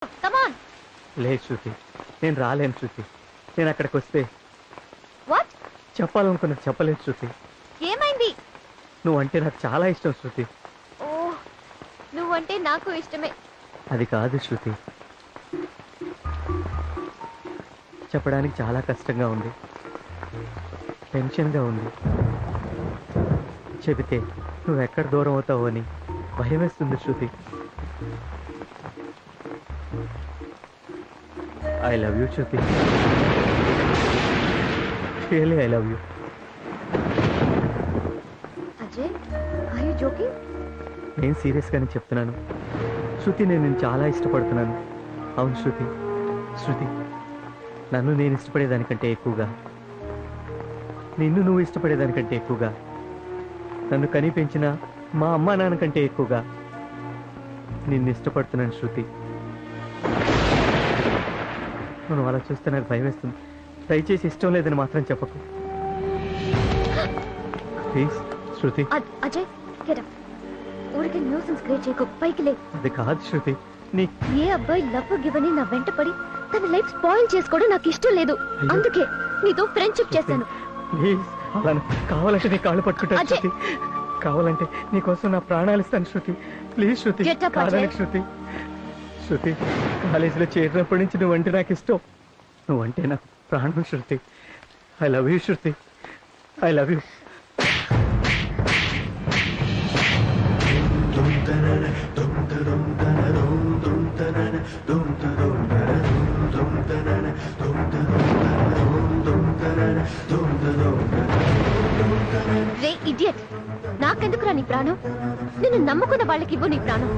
Come on. లేదు శృతి, నేను రాలేను శృతి. నేను అక్కడికి వస్తే వాట్? చెప్పాలనుకున్నది చెప్పలేదు శృతి. ఏమైంది? నువ్వంటే నాకు చాలా ఇష్టం శృతి. ఓ, నువ్వంటే నాకు ఇష్టమే. అది కాదు శృతి, చెప్పడానికి చాలా కష్టంగా ఉంది, టెన్షన్గా ఉంది. చెబితే నువ్వు ఎక్కడ దూరం అవుతావు అని భయం వేస్తుంది Shruti. I love you Shruti, really I love you. Ajay, are you joking? నేను సీరియస్గానే చెప్తున్నాను శృతి, నేను నిన్ను చాలా ఇష్టపడుతున్నాను. అవును శృతి. శృతి, నన్ను నేను ఇష్టపడేదానికంటే ఎక్కువగా, నిన్ను నువ్వు ఇష్టపడేదానికంటే ఎక్కువగా, నన్ను కని పెంచిన మా అమ్మా నాన్న కంటే ఎక్కువగా నిన్ను ఇష్టపడుతున్నాను శృతి. నువ్వు అలా చూస్తే నాకు భయం వేస్తుంది. దయచేసి ఇష్టం లేదని మాత్రం చెప్పకు please Shruti. Ajay, get up. ఊరికే న్యూసెన్స్ క్రియేట్ చేయకు, పైకి లే. అది కాదు శృతి. నీ ఏ అబ్బాయి లవ్ గివని నా వెంట పడి తన లైఫ్ స్పాయిల్ చేసుకోవడం నాకు ఇష్టం లేదు. అందుకే నీతో ఫ్రెండ్షిప్ చేశాను. ప్లీజ్, అలా కావాలంటే నీ కాళ్ళు పట్టుకుంటాను శృతి. కావాలంటే నీకోసం నా ప్రాణాలు ఇస్తాను శృతి. ప్లీజ్ శృతి, కాదనకు శృతి. శృతి, కాలేజీలో చేరినప్పటి నుంచి నువ్వంటే నాకు ఇష్టం. నువ్వంటే నాకు ప్రాణం Shruti. I love you Shruti, I love you. రే ఇడియట్, నాకెందుకురా నీ ప్రాణం? నిన్ను నమ్ముకున్న వాళ్ళకి ఇవ్వు నీ ప్రాణం.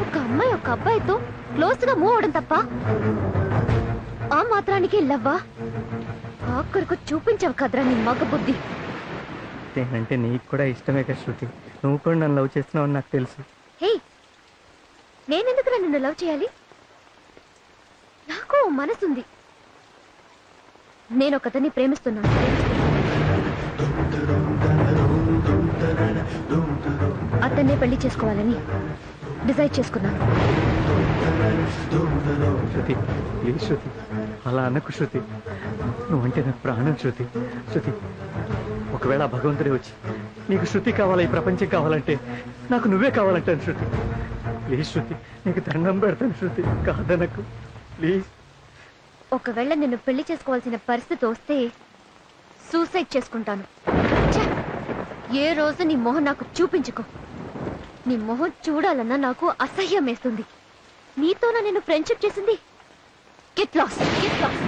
ఒక అమ్మాయి ఒక అబ్బాయితో క్లోజ్ గా మూవ్ అవడం తప్ప ఆ మాత్రానికి లవ్వా? ఆఖరికి చూపించావు కదరా నీ మగ బుద్ధి. అంటే నీకు కూడా ఇష్టమే కదా శృతి. నువ్వు కూడా నన్ను లవ్ చేస్తున్నావు నాకు తెలుసు. హే, నేనెందుకురా నిన్ను లవ్ చేయాలి? నాకు మనసుంది. నేను ఒకతన్ని ప్రేమిస్తున్నాను. అతన్నే పెళ్లి చేసుకోవాలని డిసైడ్ చేసుకున్నాను. శృతి, ప్లీజ్ శృతి, అలా అనకు శృతి. నువ్వంటే నాకు ప్రాణం శృతి. శృతి, ఒకవేళ భగవంతుడే వచ్చి నీకు శృతి కావాలా, ఈ ప్రపంచం కావాలంటే నాకు నువ్వే కావాలంటాను శృతి. ప్లీజ్ శృతి, నీకు దండం పెడతాను శృతి, కాదనకు ప్లీజ్. ఒకవేళ నిన్ను పెళ్లి చేసుకోవాల్సిన పరిస్థితి వస్తే సూసైడ్ చేసుకుంటాను. ఏ రోజు నీ మొహం నాకు చూపించుకో. నీ మొహం చూడాలన్నా నాకు అసహ్యం వేస్తుంది. నీతోనా నేను ఫ్రెండ్షిప్ చేసింది? Get lost, get lost.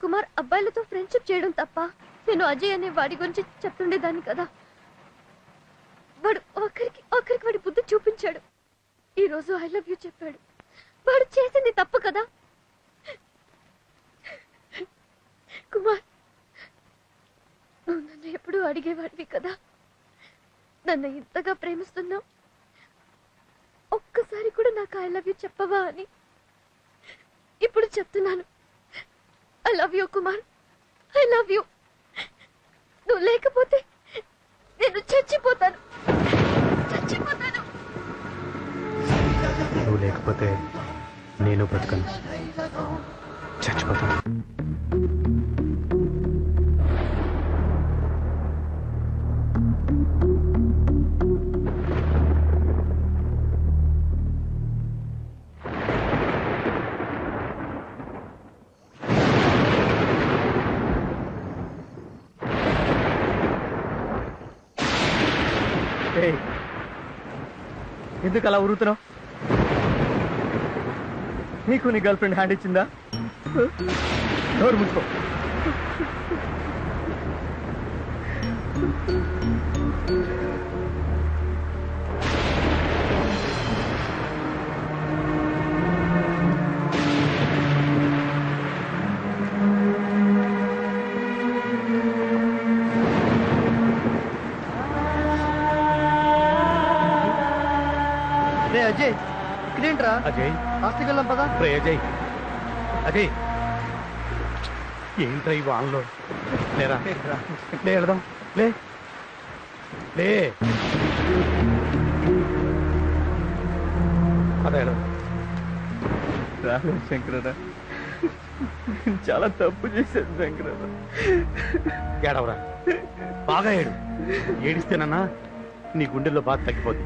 Kumar, అబ్బాయిలతో ఫ్రెండ్షిప్ చేయడం తప్ప నేను అజయ్ అనే వాడి గురించి చెప్తుండేదాన్ని కదా. వాడు ఆఖరికి వాడి బుద్ధి చూపించాడు. ఈ రోజు ఐ లవ్ యూ చెప్పాడు. వాడు చేసింది తప్పు కదా. కుమార్, నువ్వు నన్ను ఎప్పుడూ అడిగేవాడివి కదా, నన్ను ఇంతగా ప్రేమిస్తున్నావు, ఒక్కసారి కూడా నాకు ఐ లవ్ యూ చెప్పవా అని. ఇప్పుడు చెప్తున్నాను, I love you Kumar, I love you. నువ్వు లేకపోతే నేను చచ్చిపోతాను. నువ్వు లేకపోతే నేను బతకను, చచ్చిపోతాను. ఎందుకు అలా ఉరుతున్నావు? నీకు నీ గర్ల్ ఫ్రెండ్ హ్యాండ్ ఇచ్చిందా? నోరు ముసుకో. రే అజయ్, ఇక్కడేంట్రా? అజయ్, హాస్టల్కి వెళ్ళాం పదా. రే అజయ్, అజయ్ ఏంట్రా ఈ వాన్లో? లేరా లే, వెళదాం. లే లే అదే రాలేదు శంకరన్న, చాలా తప్పు చేశాను శంకరన్న. ఏడవరా, బాగా ఏడు. ఏడిస్తేనన్నా నీ గుండెల్లో బాధ తగ్గిపోద్ది.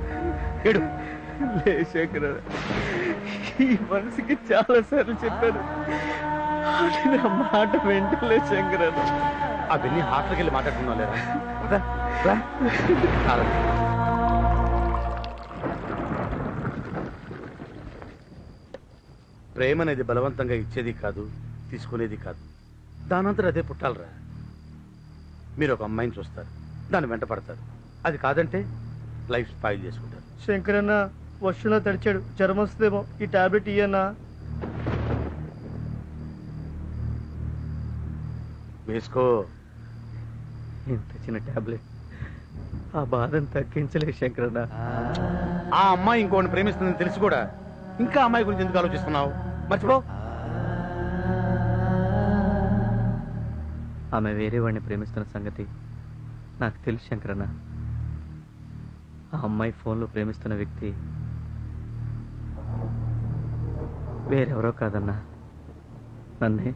ఏడు. లే శంకరన్న, ఈ మనసుకి చాలా సార్లు చెప్పాను, అది నా మాట వెంటలే శంకరన్న. అవన్నీ హాస్టల్కి వెళ్ళి మాట్లాడుకున్నావు లేరా? రా, రా. రా. ప్రేమ అనేది బలవంతంగా ఇచ్చేది కాదు, తీసుకునేది కాదు. దానంతరం అదే పుట్టాలరా. మీరు ఒక అమ్మాయిని చూస్తారు, దాన్ని వెంట పడతారు. అది కాదంటే లైఫ్ స్పాయిల్ చేసుకుంటారు. శంకరన్న వర్షంలో తడిచాడు, జ్వరం వస్తుందేమో, ఈ టాబ్లెట్ ఇయ్యన్నా. వేసుకో. ఇంత చిన్న టాబ్లెట్ ఆ బాధను తగ్గించలేదు శంకరన్న. ఆ అమ్మాయి ఇంకోటి ప్రేమిస్తుందని తెలిసి కూడా ఇంకా అమ్మాయి గురించి ఎందుకు ఆలోచిస్తున్నావు? మర్చిపో. ఆమె వేరే వాడిని ప్రేమిస్తున్న సంగతి నాకు తెలుసు శంకరన్న. ఆ అమ్మాయి ఫోన్లో ప్రేమిస్తున్న వ్యక్తి వేరెవరో కాదన్నా, నన్నే.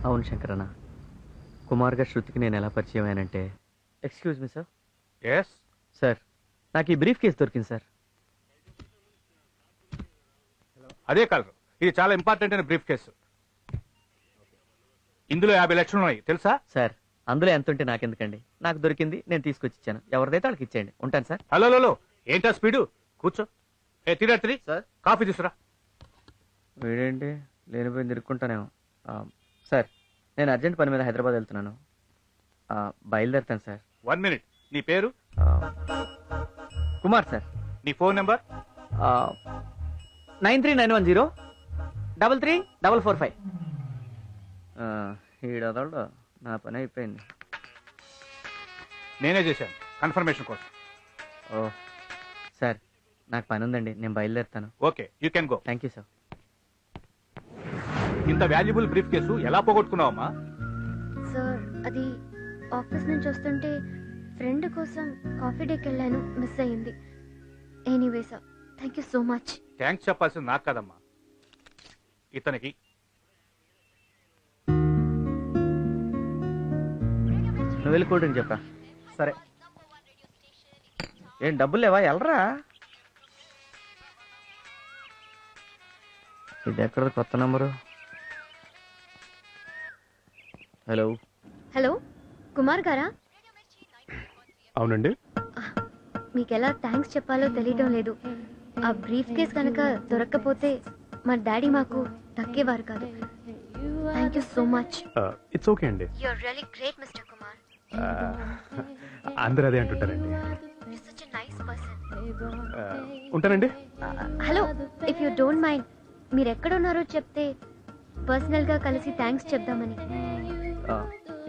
అవును శంకరన్న, కుమార్ గారు శృతికి నేను ఎలా పరిచయం అయ్యానంటే. Excuse me sir. Yes sir, నాకు ఈ బ్రీఫ్ కేసు దొరికింది సార్. అదే కలరు. ఇది చాలా ఇంపార్టెంట్ అయిన బ్రీఫ్ కేసు. ఇందులో 50 లక్షలు ఉన్నాయి తెలుసా? సార్, అందులో ఎంత ఉంటే నాకెందుకండి, నాకు దొరికింది, నేను తీసుకొచ్చి ఇచ్చాను. ఎవరిదైతే వాళ్ళకి ఇచ్చేయండి. ఉంటాను సార్. హలో, ఏంటా స్పీడు? కూర్చో. తిరిగి సార్, కాఫీ తీసురా. వీడేంటి లేనిపోయి తిరుక్కుంటానేమో. సార్, నేను అర్జెంట్ పని మీద హైదరాబాద్ వెళ్తున్నాను, బయలుదేరుతాను సార్. 1 మినిట్. నీ పేరు? కుమార్ సార్. నీ ఫోన్ నెంబర్? 9391033445. ఈడదోళ్ళు నా పని అయిపోయింది. నేనే చేశాను కన్ఫర్మేషన్ కోసం. ఓ సార్, నాకు పని ఉందండి, నేను బయలుదేరుతాను. Okay, you can go. Thank you sir. ఇంత వాల్యుబుల్ బ్రీఫ్ కేసు ఎలా పోగొట్టుకున్నావమ్మా? సార్, అది ఆఫీస్ నుంచి వస్తుంటే ఫ్రెండ్ కోసం కాఫీ డేకి వెళ్ళాను, మిస్ అయ్యింది. Anyway sir, thank you so much. Thanks చెప్పాల్సింది నాకు కదమ్మా, ఇతనికి. నువ్వు వెళ్ళి కూల్ డ్రింక్ చెప్పరా. సరే. ఏం డబ్బులు లేవా? వెళ్ళరా. ఇది ఎక్కడ కొత్త నంబరు? హలో. హలో, కుమార్ గారా? అవునండి. మీకు ఎలా థ్యాంక్స్ చెప్పాలో తెలియటం లేదు. ఆ బ్రీఫ్ కేస్ కనుక దొరక్కపోతే మా డాడీ మాకు దక్కేవారు కాదు. Thank you so much. It's okay అండి. You are really great mister Kumar. అందరూ అదే అంటుంటారండి. You are such a nice person. ఉంటానండి. Hello, if you don't mind, మీరు ఎక్కడ ఉన్నారో చెప్తే పర్సనల్ గా కలిసి థ్యాంక్స్ చెప్దామని.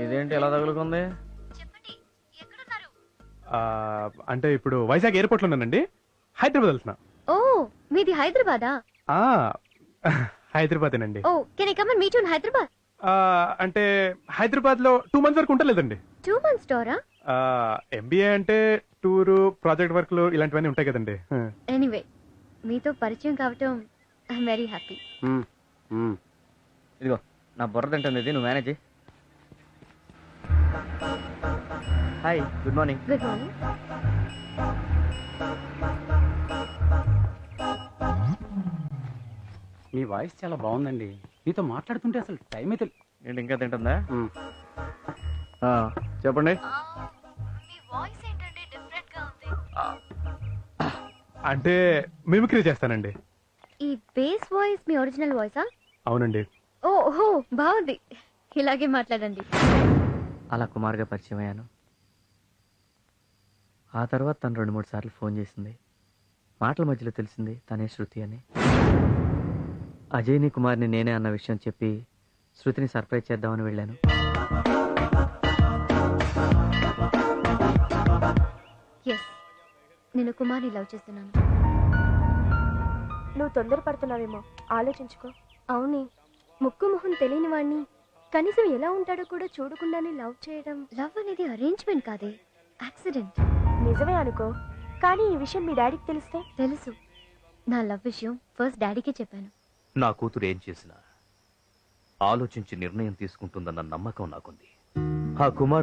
ఇదేంటి ఎలా తగులుకుంది? చెప్పండి, ఎక్కడున్నారు? అంటే ఇప్పుడు వైజాగ్ ఎయిర్పోర్ట్ లో ఉన్నానండి, హైదరాబాద్ వెళ్తున్నా. ఓ, మీది హైదరాబాదా? హైదరాబాదేనండి. ఓ, can I come and meet you in Hyderabad? అంటే హైదరాబాద్ లో 2 months వరకు ఉంటలేదండి. 2 months టూరా? ఎంబీఏ అంటే టూరు, ప్రాజెక్ట్ వర్క్లు ఇలాంటివన్నీ ఉంటాయి కదండి. ఎనీవే, మీతో పరిచయం కావటం ఐఎమ్ వెరీ హ్యాపీ. ఇదిగో నా బుర్ర తింటుంది ఇది, నువ్వు manage. Hi, good morning. Good morning. మీ వాయిస్ చాలా బాగుందండి. మీతో మాట్లాడుతుంటే అసలు టైం అయితే. ఏంటి ఇంకా తింటుందా? చెప్పండి. మీ వాయిస్ ఏంటంటే డిఫరెంట్ గా ఉంది. అంటే మిమిక్రీ చేస్తానండి. ఈ బేస్ వాయిస్ మీ ఒరిజినల్ వాయిసా? అవునండి. ఓహో బాగుంది, ఇలాగే మాట్లాడండి. అలా కుమార్గా పరిచయం అయ్యాను. ఆ తర్వాత తను 2-3 సార్లు ఫోన్ చేసింది. మాటల మధ్యలో తెలిసింది తనే శృతి అని. అజయ్ని కుమార్ని నేనే అన్న విషయం చెప్పి శృతిని సర్ప్రైజ్ చేద్దామని వెళ్ళాను. ఎస్, నేను కుమార్ని లవ్ చేస్తున్నాను. నువ్వు తొందరపడుతున్నావేమో, ఆలోచించుకో. అవునే, ముక్కు మొహం తెలియని వాణ్ణి కనీసం ఎలా ఉంటాడో కూడా చూడకుండానే లవ్ చేయడం. లవ్ అనేది అరేంజ్మెంట్ కాదే, యాక్సిడెంట్. నిజమే అనుకో, కానీ ఈ విషయం మీ డాడీకి తెలిస్తే? తెలుసు. నా లవ్ విషయం ఫస్ట్ డాడీకే చెప్పాను. నా కూతురు ఏం చేసినా ఆలోచించి నిర్ణయం తీసుకుంటుందన్న నమ్మకం నాకుంది. ఆ కుమార్